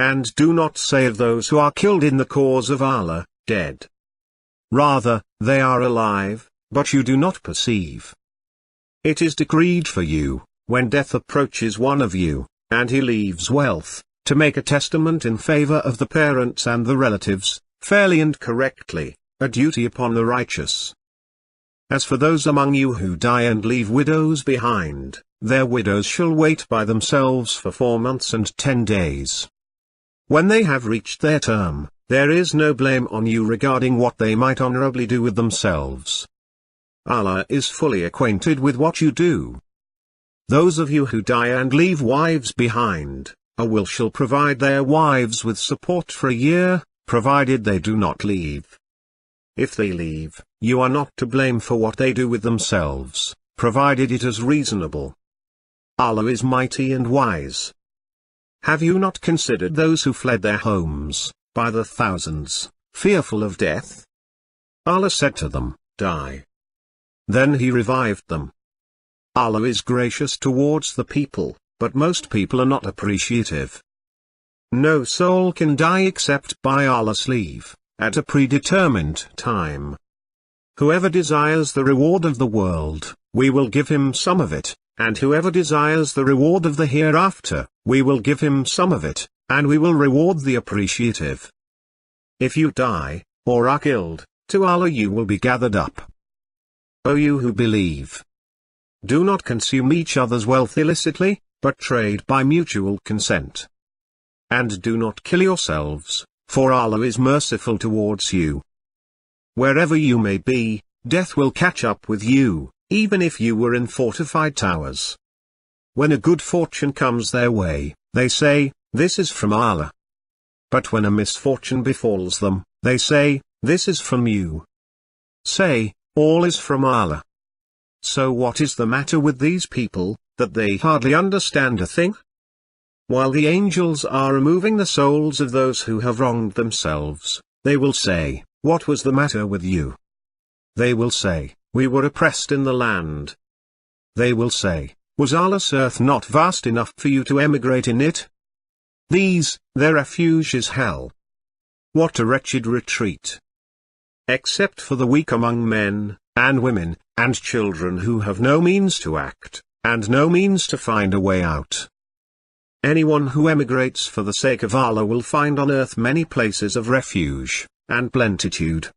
and do not say of those who are killed in the cause of Allah, dead. Rather, they are alive, but you do not perceive. It is decreed for you, when death approaches one of you, and he leaves wealth, to make a testament in favor of the parents and the relatives, fairly and correctly, a duty upon the righteous. As for those among you who die and leave widows behind, their widows shall wait by themselves for 4 months and 10 days. When they have reached their term, there is no blame on you regarding what they might honorably do with themselves. Allah is fully acquainted with what you do. Those of you who die and leave wives behind, a will shall provide their wives with support for a year, provided they do not leave. If they leave, you are not to blame for what they do with themselves, provided it is reasonable. Allah is mighty and wise. Have you not considered those who fled their homes, by the thousands, fearful of death? Allah said to them, Die. Then He revived them. Allah is gracious towards the people, but most people are not appreciative. No soul can die except by Allah's leave, at a predetermined time. Whoever desires the reward of the world, we will give him some of it, and whoever desires the reward of the hereafter, we will give him some of it, and we will reward the appreciative. If you die, or are killed, to Allah you will be gathered up. O you who believe! Do not consume each other's wealth illicitly, but trade by mutual consent. And do not kill yourselves, for Allah is merciful towards you. Wherever you may be, death will catch up with you, even if you were in fortified towers. When a good fortune comes their way, they say, This is from Allah. But when a misfortune befalls them, they say, This is from you. Say, All is from Allah. So what is the matter with these people, that they hardly understand a thing? While the angels are removing the souls of those who have wronged themselves, they will say, What was the matter with you? They will say, We were oppressed in the land. They will say, Was Allah's earth not vast enough for you to emigrate in it? Their refuge is hell. What a wretched retreat! Except for the weak among men, and women, and children who have no means to act, and no means to find a way out. Anyone who emigrates for the sake of Allah will find on earth many places of refuge, and plenitude.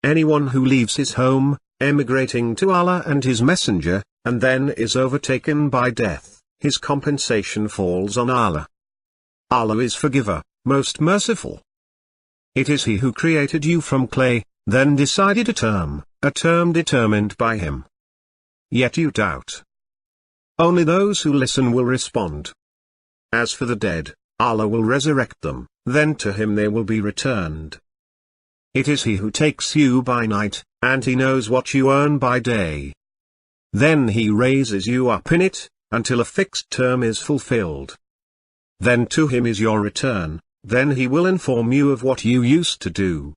Anyone who leaves his home, emigrating to Allah and His Messenger, and then is overtaken by death, his compensation falls on Allah. Allah is forgiver, most merciful. It is He who created you from clay, then decided a term determined by Him. Yet you doubt. Only those who listen will respond. As for the dead, Allah will resurrect them, then to Him they will be returned. It is He who takes you by night, and He knows what you earn by day. Then He raises you up in it, until a fixed term is fulfilled. Then to Him is your return, then He will inform you of what you used to do.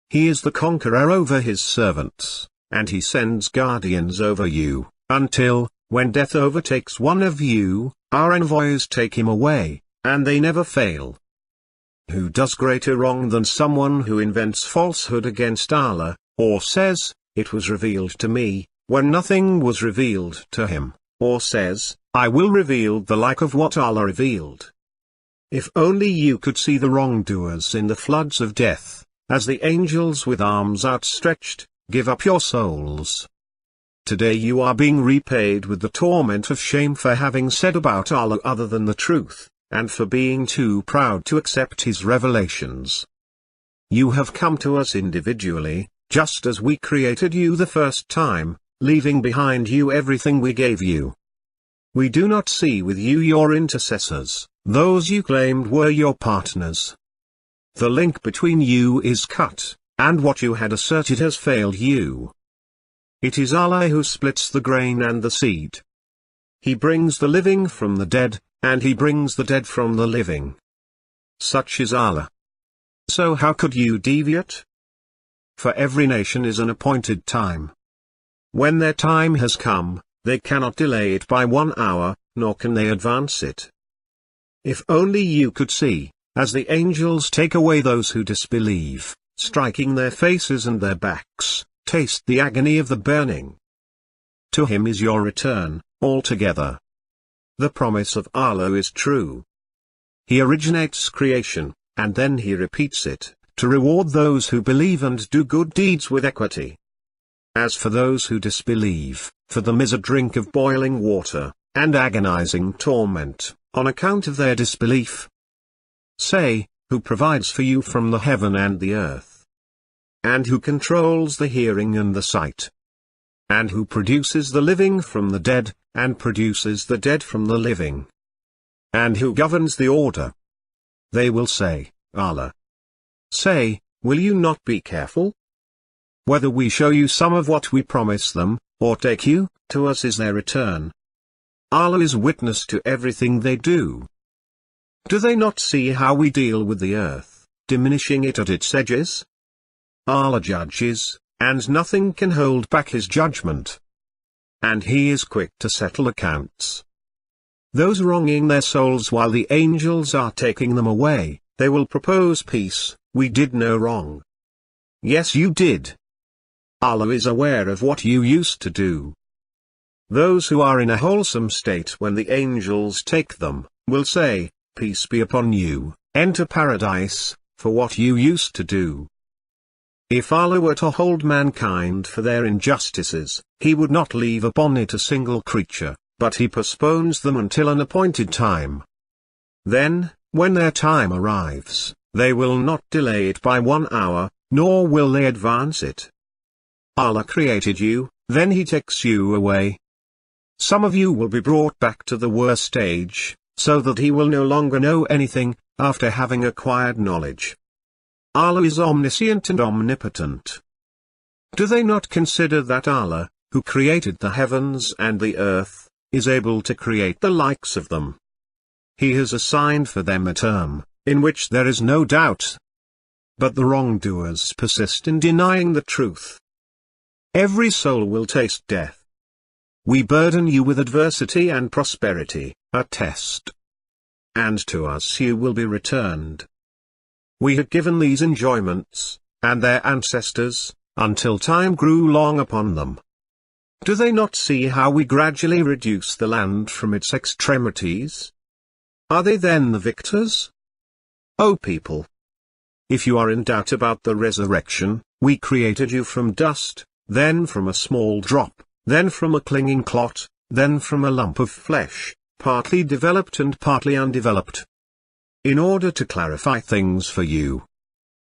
He is the conqueror over His servants, and He sends guardians over you, until, when death overtakes one of you, our envoys take him away, and they never fail. Who does greater wrong than someone who invents falsehood against Allah, or says, It was revealed to me, when nothing was revealed to him, or says, I will reveal the like of what Allah revealed. If only you could see the wrongdoers in the floods of death, as the angels with arms outstretched, give up your souls. Today you are being repaid with the torment of shame for having said about Allah other than the truth, and for being too proud to accept His revelations. You have come to us individually, just as we created you the first time, leaving behind you everything we gave you. We do not see with you your intercessors, those you claimed were your partners. The link between you is cut, and what you had asserted has failed you. It is Allah who splits the grain and the seed. He brings the living from the dead, and He brings the dead from the living. Such is Allah. So how could you deviate? For every nation is an appointed time. When their time has come, they cannot delay it by 1 hour, nor can they advance it. If only you could see, as the angels take away those who disbelieve, striking their faces and their backs, taste the agony of the burning. To him is your return, altogether. The promise of Allah is true. He originates creation, and then he repeats it, to reward those who believe and do good deeds with equity. As for those who disbelieve, for them is a drink of boiling water, and agonizing torment, on account of their disbelief. Say, who provides for you from the heaven and the earth? And who controls the hearing and the sight? And who produces the living from the dead, and produces the dead from the living? And who governs the order? They will say, Allah. Say, will you not be careful? Whether we show you some of what we promise them, or take you, to us is their return. Allah is witness to everything they do. Do they not see how we deal with the earth, diminishing it at its edges? Allah judges, and nothing can hold back his judgment. And he is quick to settle accounts. Those wronging their souls while the angels are taking them away, they will propose peace. We did no wrong. Yes, you did. Allah is aware of what you used to do. Those who are in a wholesome state when the angels take them, will say, peace be upon you, enter paradise, for what you used to do. If Allah were to hold mankind for their injustices, he would not leave upon it a single creature, but he postpones them until an appointed time. Then, when their time arrives, they will not delay it by 1 hour, nor will they advance it. Allah created you, then he takes you away. Some of you will be brought back to the worst age, so that he will no longer know anything, after having acquired knowledge. Allah is omniscient and omnipotent. Do they not consider that Allah, who created the heavens and the earth, is able to create the likes of them? He has assigned for them a term, in which there is no doubt. But the wrongdoers persist in denying the truth. Every soul will taste death. We burden you with adversity and prosperity, a test. And to us you will be returned. We had given these enjoyments, and their ancestors, until time grew long upon them. Do they not see how we gradually reduce the land from its extremities? Are they then the victors? O people! If you are in doubt about the resurrection, we created you from dust, then from a small drop, then from a clinging clot, then from a lump of flesh, partly developed and partly undeveloped. In order to clarify things for you.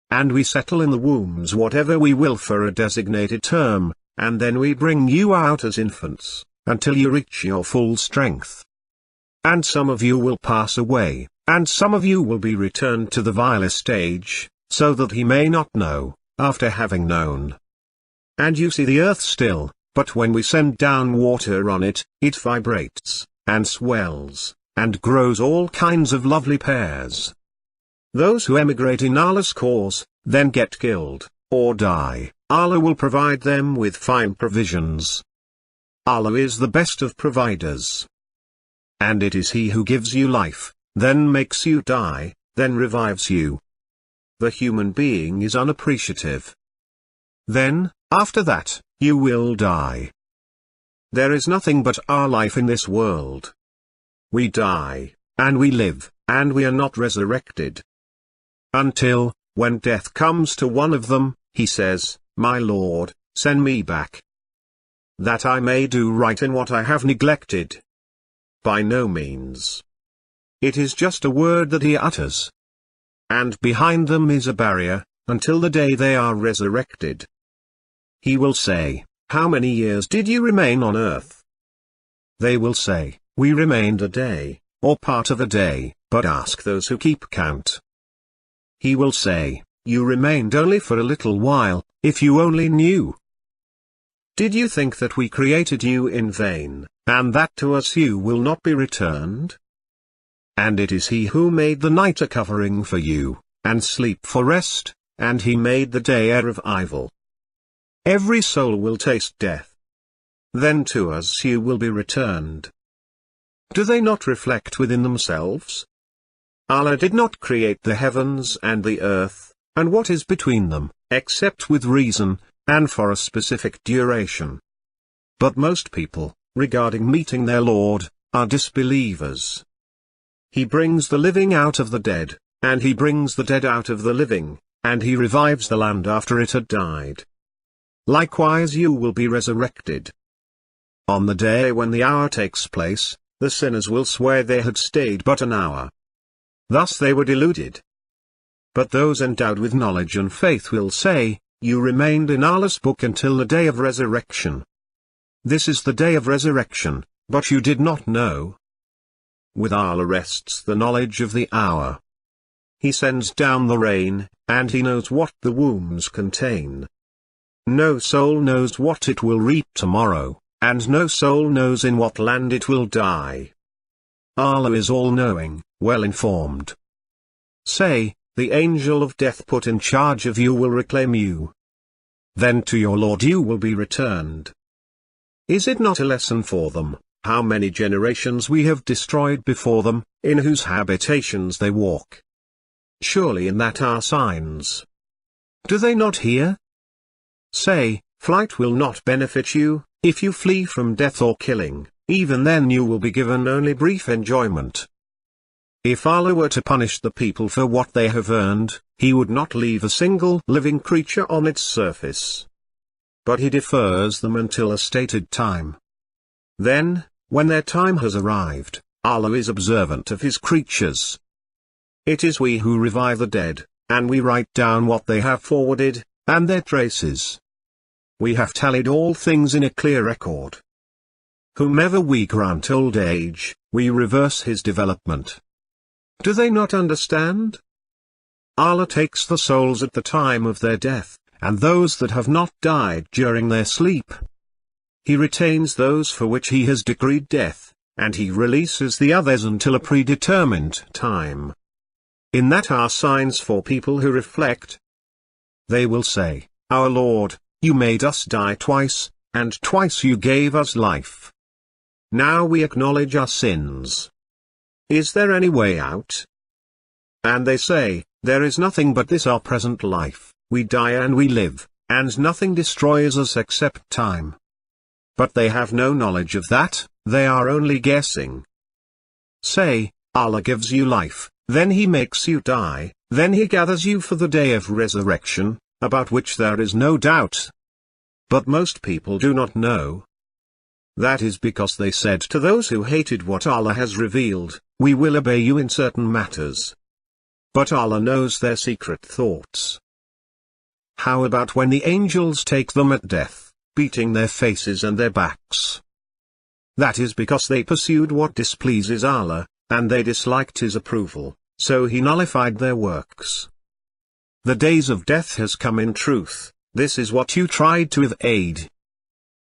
And we settle in the wombs whatever we will for a designated term, and then we bring you out as infants, until you reach your full strength. And some of you will pass away, and some of you will be returned to the vilest age, so that he may not know, after having known. And you see the earth still, but when we send down water on it, it vibrates, and swells, and grows all kinds of lovely pears. Those who emigrate in Allah's cause, then get killed, or die, Allah will provide them with fine provisions. Allah is the best of providers. And it is He who gives you life, then makes you die, then revives you. The human being is unappreciative. Then, after that, you will die. There is nothing but our life in this world. We die, and we live, and we are not resurrected. Until, when death comes to one of them, he says, My Lord, send me back, that I may do right in what I have neglected. By no means. It is just a word that he utters. And behind them is a barrier, until the day they are resurrected. He will say, How many years did you remain on earth? They will say, We remained a day, or part of a day, but ask those who keep count. He will say, You remained only for a little while, if you only knew. Did you think that we created you in vain, and that to us you will not be returned? And it is He who made the night a covering for you, and sleep for rest, and He made the day a revival. Every soul will taste death. Then to us you will be returned. Do they not reflect within themselves? Allah did not create the heavens and the earth, and what is between them, except with reason, and for a specific duration. But most people, regarding meeting their Lord, are disbelievers. He brings the living out of the dead, and he brings the dead out of the living, and he revives the land after it had died. Likewise you will be resurrected. On the day when the hour takes place, the sinners will swear they had stayed but an hour. Thus they were deluded. But those endowed with knowledge and faith will say, you remained in Allah's book until the day of resurrection. This is the day of resurrection, but you did not know. With Allah rests the knowledge of the hour. He sends down the rain, and he knows what the wombs contain. No soul knows what it will reap tomorrow, and no soul knows in what land it will die. Allah is all-knowing, well-informed. Say, the angel of death put in charge of you will reclaim you. Then to your Lord you will be returned. Is it not a lesson for them, how many generations we have destroyed before them, in whose habitations they walk? Surely in that are signs. Do they not hear? Say, flight will not benefit you, if you flee from death or killing, even then you will be given only brief enjoyment. If Allah were to punish the people for what they have earned, He would not leave a single living creature on its surface. But He defers them until a stated time. Then, when their time has arrived, Allah is observant of His creatures. It is we who revive the dead, and we write down what they have forwarded, and their traces. We have tallied all things in a clear record. Whomever we grant old age, we reverse his development. Do they not understand? Allah takes the souls at the time of their death, and those that have not died during their sleep. He retains those for which He has decreed death, and He releases the others until a predetermined time. In that are signs for people who reflect. They will say, Our Lord, You made us die twice, and twice You gave us life. Now we acknowledge our sins. Is there any way out? And they say, There is nothing but this our present life, we die and we live, and nothing destroys us except time. But they have no knowledge of that, they are only guessing. Say, Allah gives you life, then He makes you die, then He gathers you for the day of resurrection, about which there is no doubt. But most people do not know. That is because they said to those who hated what Allah has revealed, We will obey you in certain matters. But Allah knows their secret thoughts. How about when the angels take them at death, beating their faces and their backs? That is because they pursued what displeases Allah, and they disliked His approval, so He nullified their works. The days of death has come in truth, this is what you tried to evade.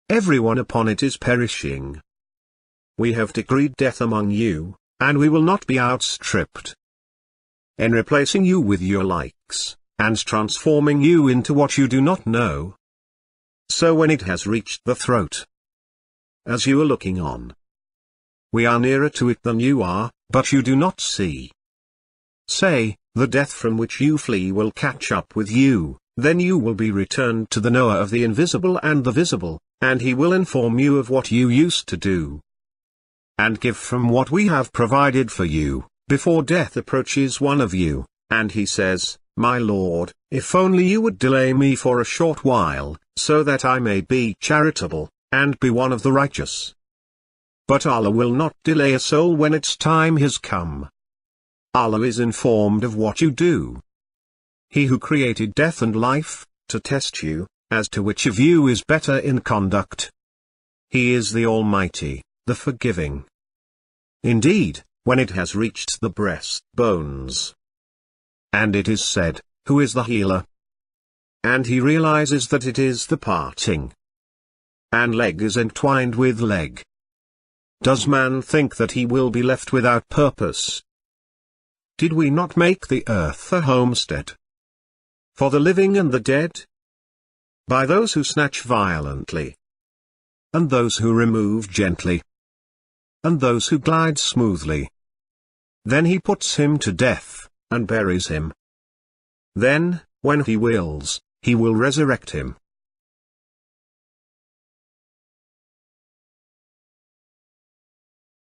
Everyone upon it is perishing. We have decreed death among you, and we will not be outstripped. In replacing you with your likes, and transforming you into what you do not know. So when it has reached the throat, as you are looking on, we are nearer to it than you are, but you do not see. Say, the death from which you flee will catch up with you, then you will be returned to the knower of the invisible and the visible, and He will inform you of what you used to do. And give from what we have provided for you, before death approaches one of you, and he says, My Lord, if only you would delay me for a short while, so that I may be charitable, and be one of the righteous. But Allah will not delay a soul when its time has come. Allah is informed of what you do. He who created death and life, to test you, as to which of you is better in conduct. He is the Almighty, the Forgiving. Indeed, when it has reached the breast bones, and it is said, Who is the healer? And he realizes that it is the parting. And leg is entwined with leg. Does man think that he will be left without purpose? Did we not make the earth a homestead for the living and the dead? By those who snatch violently, and those who remove gently, and those who glide smoothly. Then he puts him to death, and buries him. Then, when he wills, he will resurrect him,